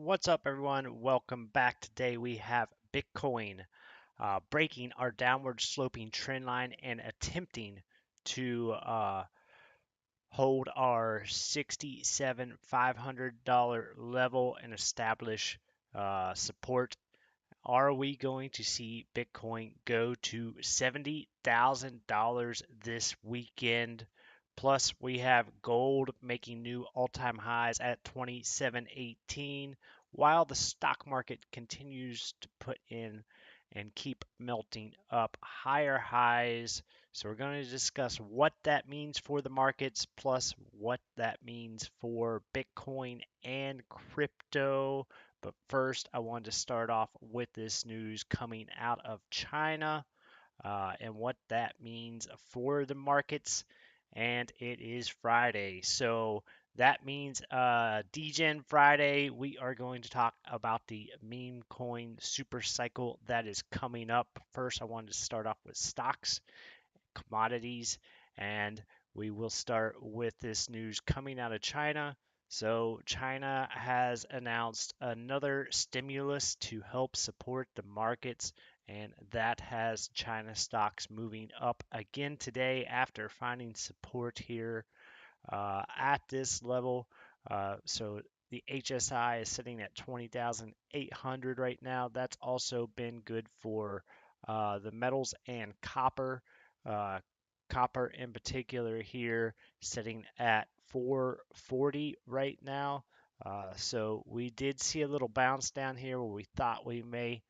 What's up, everyone? Welcome back. Today we have Bitcoin breaking our downward sloping trend line and attempting to hold our $67,500 level and establish support. Are we going to see Bitcoin go to $70,000 this weekend? Plus, we have gold making new all-time highs at 2718, while the stock market continues to put in and keep melting up higher highs. So we're going to discuss what that means for the markets, plus what that means for Bitcoin and crypto. But first, I wanted to start off with this news coming out of China and what that means for the markets. And it is Friday. So that means DGen Friday, we are going to talk about the meme coin super cycle that is coming up. First, I wanted to start off with stocks, commodities, and we will start with this news coming out of China. So, China has announced another stimulus to help support the markets, and that has China stocks moving up again today after finding support here at this level. So, the HSI is sitting at 20,800 right now. That's also been good for the metals and copper. Uh, Copper in particular here sitting at 440 right now. So we did see a little bounce down here where we thought we may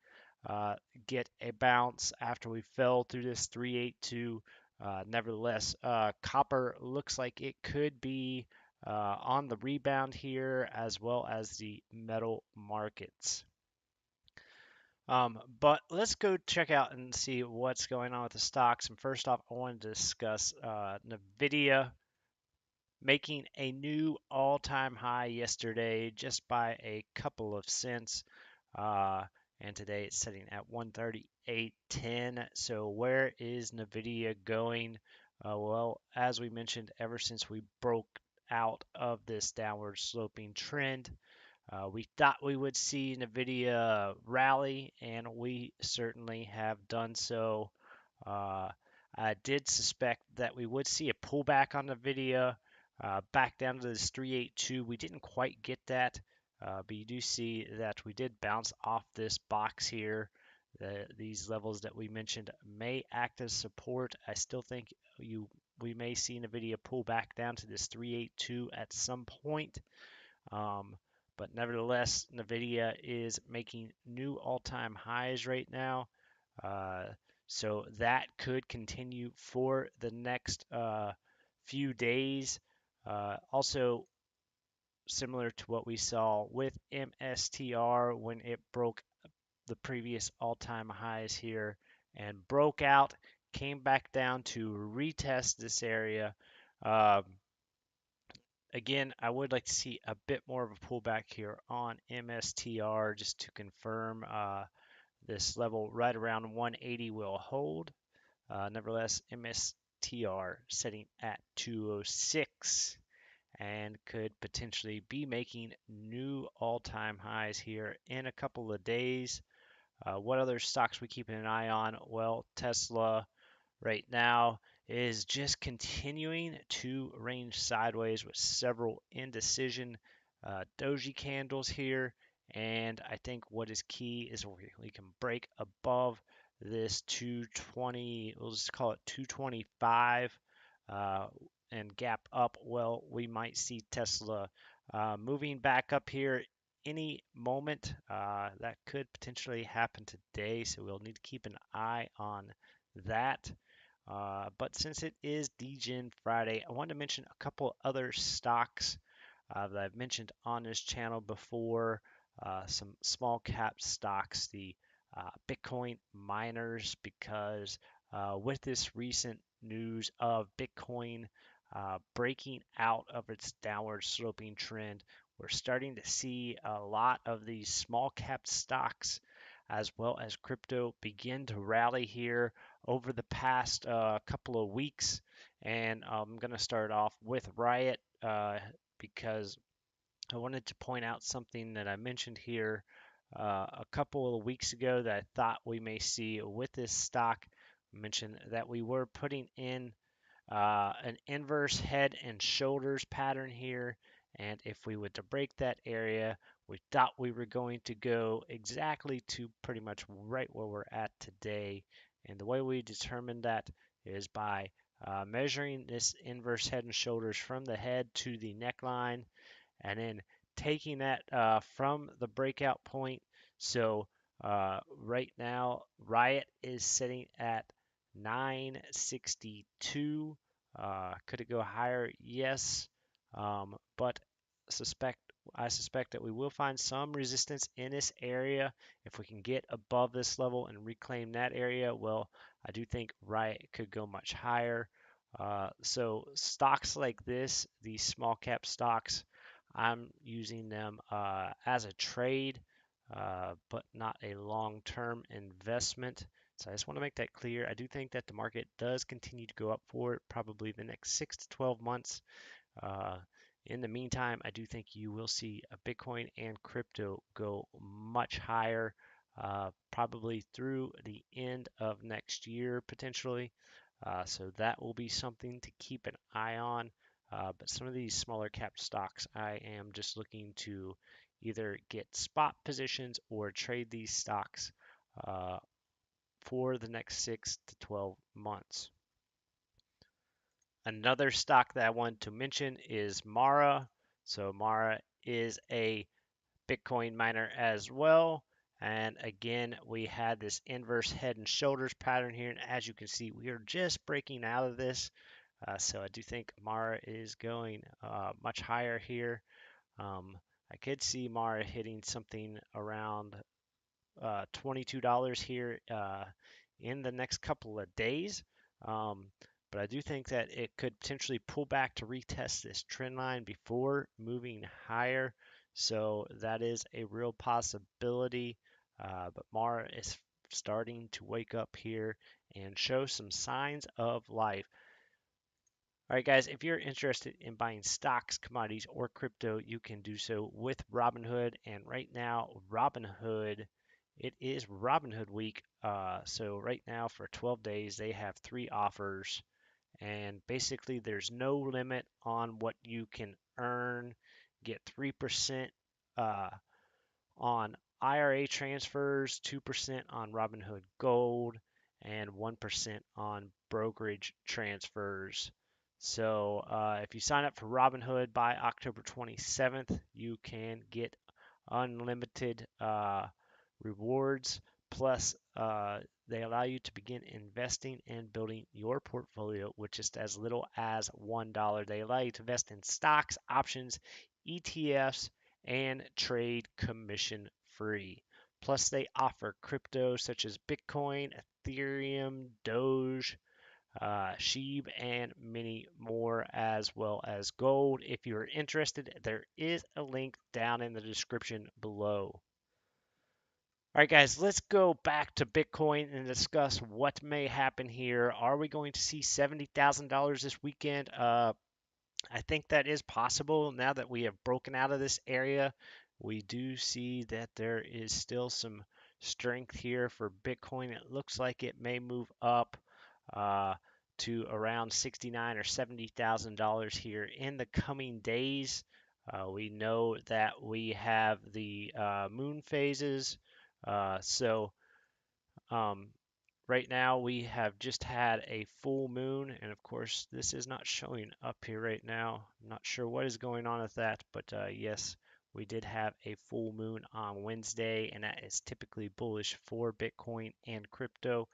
uh, get a bounce after we fell through this 382. Nevertheless, copper looks like it could be on the rebound here as well as the metal markets. But let's go check out and see what's going on with the stocks. And first off, I want to discuss Nvidia making a new all-time high yesterday just by a couple of cents. Uh, and today it's sitting at 138.10. So where is Nvidia going? Well, as we mentioned, ever since we broke out of this downward sloping trend, we thought we would see NVIDIA rally, and we certainly have done so. Uh, I did suspect that we would see a pullback on NVIDIA back down to this 382. We didn't quite get that, but you do see that we did bounce off this box here. These levels that we mentioned may act as support. I still think we may see NVIDIA pull back down to this 382 at some point. Um, but nevertheless, NVIDIA is making new all-time highs right now. Uh, so that could continue for the next few days. Also, similar to what we saw with MSTR when it broke the previous all-time highs here and broke out, came back down to retest this area. Um, Again, I would like to see a bit more of a pullback here on MSTR just to confirm this level right around 180 will hold. Nevertheless, MSTR setting at 206 and could potentially be making new all-time highs here in a couple of days. What other stocks we keeping an eye on? Well, Tesla right now is just continuing to range sideways with several indecision doji candles here. And I think what is key is we can break above this 220, we'll just call it 225, uh, and gap up. Well, we might see Tesla moving back up here any moment. That could potentially happen today, so we'll need to keep an eye on that. But since it is DGen Friday, I wanted to mention a couple other stocks that I've mentioned on this channel before. Some small cap stocks, the Bitcoin miners, because with this recent news of Bitcoin breaking out of its downward sloping trend, we're starting to see a lot of these small cap stocks as well as crypto begin to rally here over the past couple of weeks. And I'm going to start off with Riot because I wanted to point out something that I mentioned here a couple of weeks ago that I thought we may see with this stock. I mentioned that we were putting in an inverse head and shoulders pattern here, and if we were to break that area, we thought we were going to go exactly to pretty much right where we're at today. And the way we determined that is by measuring this inverse head and shoulders from the head to the neckline, and then taking that from the breakout point. So right now, Riot is sitting at 962. Could it go higher? Yes, but suspect I suspect that we will find some resistance in this area. If we can get above this level and reclaim that area, well, I do think Riot could go much higher. So stocks like this, these small cap stocks, I'm using them as a trade, but not a long-term investment. So I just want to make that clear. I do think that the market does continue to go up for it, probably the next 6 to 12 months. Uh, in the meantime, I do think you will see a Bitcoin and crypto go much higher, probably through the end of next year potentially. So that will be something to keep an eye on. But some of these smaller cap stocks, I am just looking to either get spot positions or trade these stocks uh, for the next 6 to 12 months. Another stock that I wanted to mention is Mara. So Mara is a Bitcoin miner as well. And again, we had this inverse head and shoulders pattern here. And as you can see, we are just breaking out of this. So I do think Mara is going much higher here. I could see Mara hitting something around $22 here in the next couple of days. Um, but I do think that it could potentially pull back to retest this trend line before moving higher. So that is a real possibility. But Mara is starting to wake up here and show some signs of life. All right, guys, if you're interested in buying stocks, commodities, or crypto, you can do so with Robinhood. And right now, Robinhood, it is Robinhood week. So right now, for 12 days, they have 3 offers. And basically, there's no limit on what you can earn. Get 3% on IRA transfers, 2% on Robinhood Gold, and 1% on brokerage transfers. So if you sign up for Robinhood by October 27th, you can get unlimited rewards. Plus, they allow you to begin investing and building your portfolio with just as little as $1. They allow you to invest in stocks, options, ETFs, and trade commission free. Plus, they offer crypto such as Bitcoin, Ethereum, Doge, SHIB, and many more, as well as gold. If you're interested, there is a link down in the description below. All right, guys, let's go back to Bitcoin and discuss what may happen here. Are we going to see $70,000 this weekend? I think that is possible now that we have broken out of this area. We do see that there is still some strength here for Bitcoin. It looks like it may move up uh, to around 69 or $70,000 here in the coming days. We know that we have the moon phases, so um, right now we have just had a full moon, and of course this is not showing up here right now. I'm not sure what is going on with that, but yes, we did have a full moon on Wednesday, and that is typically bullish for Bitcoin and crypto.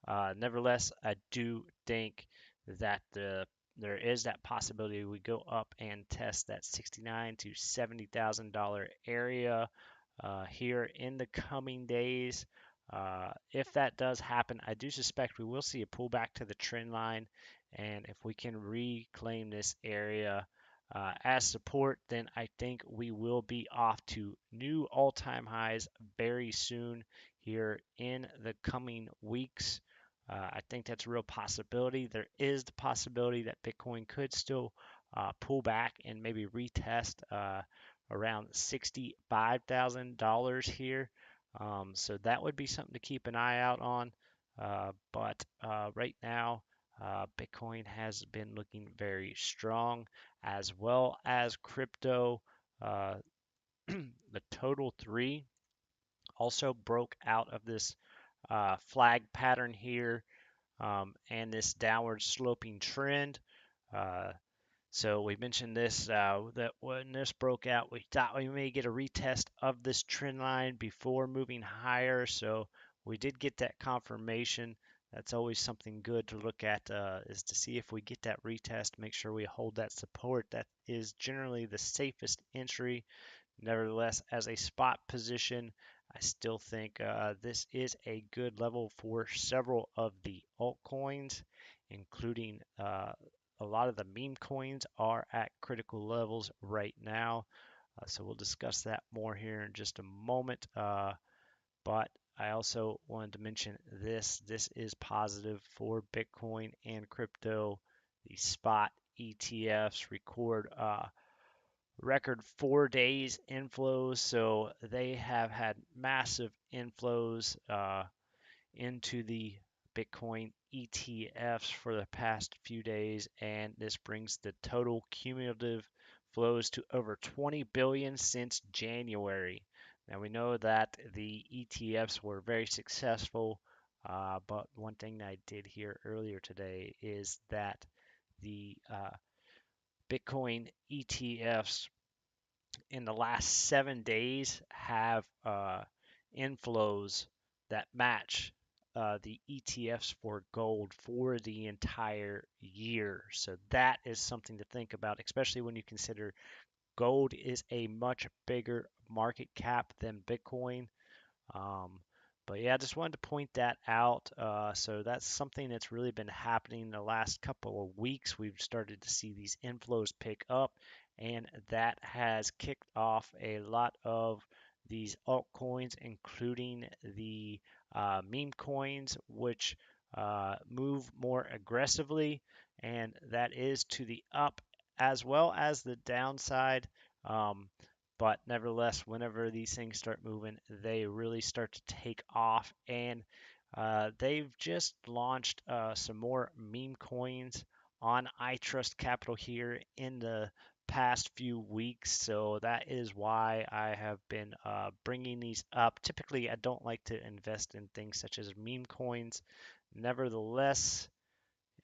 Nevertheless, I do think that there is that possibility we go up and test that 69 to $70,000 area here in the coming days. If that does happen, I do suspect we will see a pullback to the trend line. And if we can reclaim this area as support, then I think we will be off to new all-time highs very soon here in the coming weeks. I think that's a real possibility. There is the possibility that Bitcoin could still pull back and maybe retest around $65,000 here. So that would be something to keep an eye out on. But right now, Bitcoin has been looking very strong, as well as crypto. Uh, the total three also broke out of this flag pattern here and this downward sloping trend. Uh, so we mentioned this that when this broke out, we thought we may get a retest of this trend line before moving higher. So we did get that confirmation. That's always something good to look at is to see if we get that retest, make sure we hold that support. That is generally the safest entry. Nevertheless, as a spot position, I still think this is a good level for several of the altcoins, including a lot of the meme coins are at critical levels right now. So we'll discuss that more here in just a moment. But I also wanted to mention this. This is positive for Bitcoin and crypto. The spot ETFs record 4 days inflows, so they have had massive inflows into the Bitcoin ETFs for the past few days, and this brings the total cumulative flows to over 20 billion since January. Now we know that the ETFs were very successful, but one thing that I did hear earlier today is that the Bitcoin ETFs in the last 7 days have inflows that match the ETFs for gold for the entire year. So that is something to think about, especially when you consider gold is a much bigger market cap than Bitcoin. Um, but yeah, I just wanted to point that out. So that's something that's really been happening the last couple of weeks. We've started to see these inflows pick up, and that has kicked off a lot of these altcoins, including the meme coins, which move more aggressively, and that is to the up as well as the downside. Um, but nevertheless, whenever these things start moving, they really start to take off. And they've just launched some more meme coins on I Trust Capital here in the past few weeks. So that is why I have been bringing these up. Typically, I don't like to invest in things such as meme coins. Nevertheless,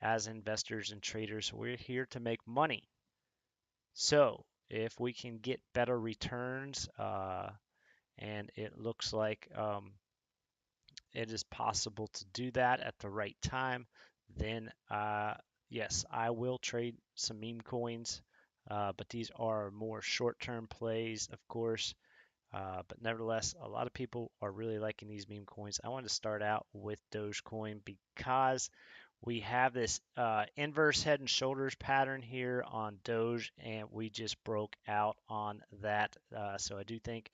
as investors and traders, we're here to make money. So if we can get better returns, and it looks like it is possible to do that at the right time, then yes, I will trade some meme coins, but these are more short-term plays, of course. But nevertheless, a lot of people are really liking these meme coins. I wanted to start out with Dogecoin because we have this inverse head and shoulders pattern here on Doge, and we just broke out on that. So I do think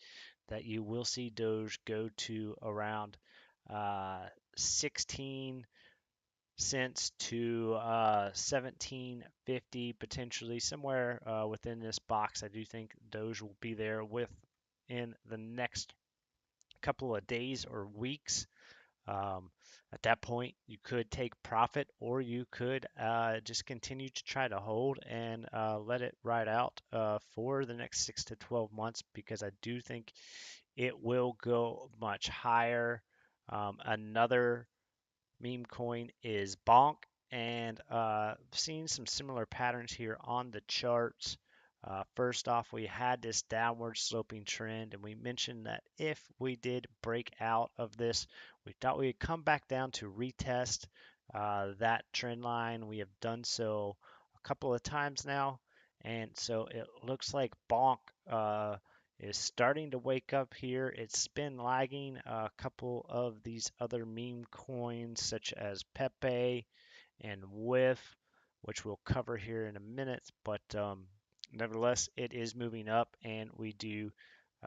that you will see Doge go to around 16 cents to 17.50 potentially somewhere within this box. I do think Doge will be there within the next couple of days or weeks. Um, at that point, you could take profit, or you could just continue to try to hold and let it ride out for the next 6 to 12 months, because I do think it will go much higher. Another meme coin is Bonk, and seeing some similar patterns here on the charts. First off, we had this downward sloping trend, and we mentioned that if we did break out of this, we thought we would come back down to retest that trend line. We have done so a couple of times now, and so it looks like Bonk is starting to wake up here. It's been lagging a couple of these other meme coins, such as Pepe and Whiff, which we'll cover here in a minute. But nevertheless, it is moving up, and we do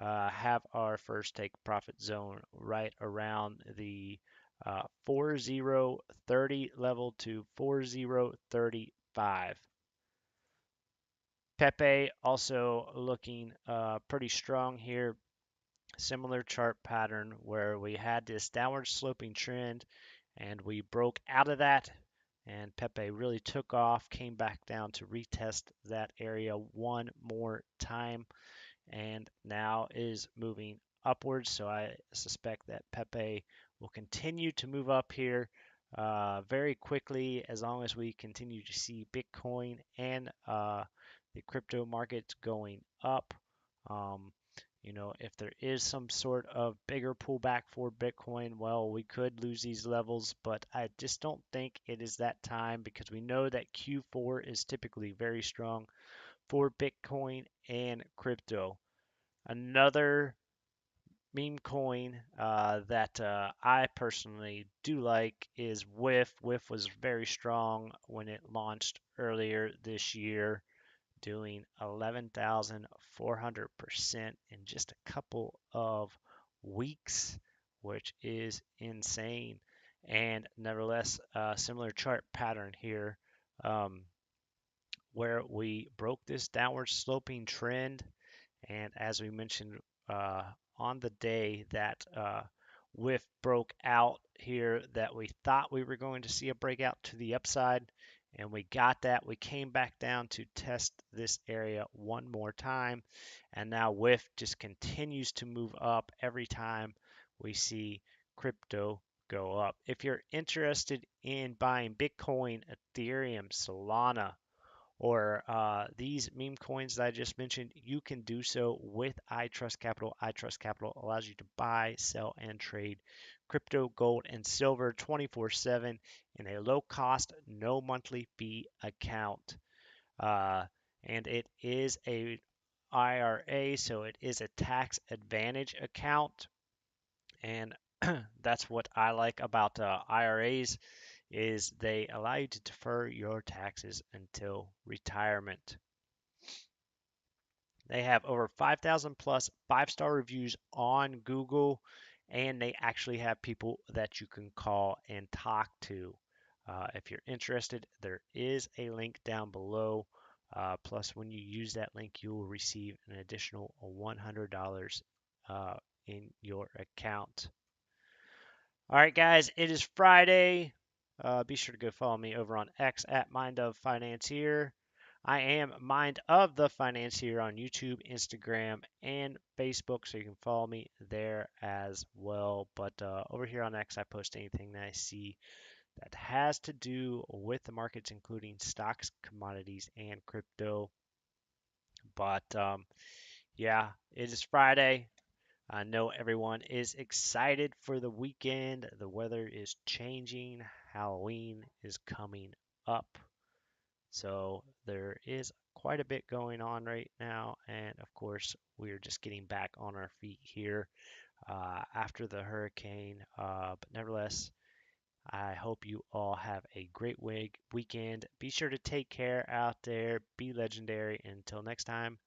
have our first take profit zone right around the 4030 level to 4035. Pepe also looking pretty strong here. Similar chart pattern where we had this downward sloping trend and we broke out of that, and Pepe really took off, came back down to retest that area one more time, and now is moving upwards. So I suspect that Pepe will continue to move up here very quickly as long as we continue to see Bitcoin and the crypto markets going up. Um, if there is some sort of bigger pullback for Bitcoin, well, we could lose these levels, but I just don't think it is that time because we know that Q4 is typically very strong for Bitcoin and crypto. Another meme coin that I personally do like is WIF. WIF was very strong when it launched earlier this year, doing 11,400% in just a couple of weeks, which is insane. And nevertheless, similar chart pattern here, um, where we broke this downward sloping trend. And as we mentioned uh, on the day that WIF broke out here, that we thought we were going to see a breakout to the upside, and we got that. We came back down to test this area one more time, and now WIF just continues to move up every time we see crypto go up. If you're interested in buying Bitcoin, Ethereum, Solana, or these meme coins that I just mentioned, you can do so with iTrust Capital. iTrust Capital allows you to buy, sell, and trade crypto, gold, and silver 24/7 in a low cost, no monthly fee account. Uh, and it is a IRA, so it is a tax advantage account. And that's what I like about IRAs is they allow you to defer your taxes until retirement. They have over 5,000 plus five-star reviews on Google, and they actually have people that you can call and talk to. If you're interested, there is a link down below. Plus, when you use that link, you will receive an additional $100 in your account. All right, guys, it is Friday. Be sure to go follow me over on X at mindofthefinancier. I am Mind of the Financier on YouTube, Instagram, and Facebook, so you can follow me there as well. But over here on X, I post anything that I see that has to do with the markets, including stocks, commodities, and crypto. But yeah, it is Friday. I know everyone is excited for the weekend. The weather is changing. Halloween is coming up. So there is quite a bit going on right now. And of course, we're just getting back on our feet here after the hurricane. But nevertheless, I hope you all have a great weekend. Be sure to take care out there. Be legendary. Until next time.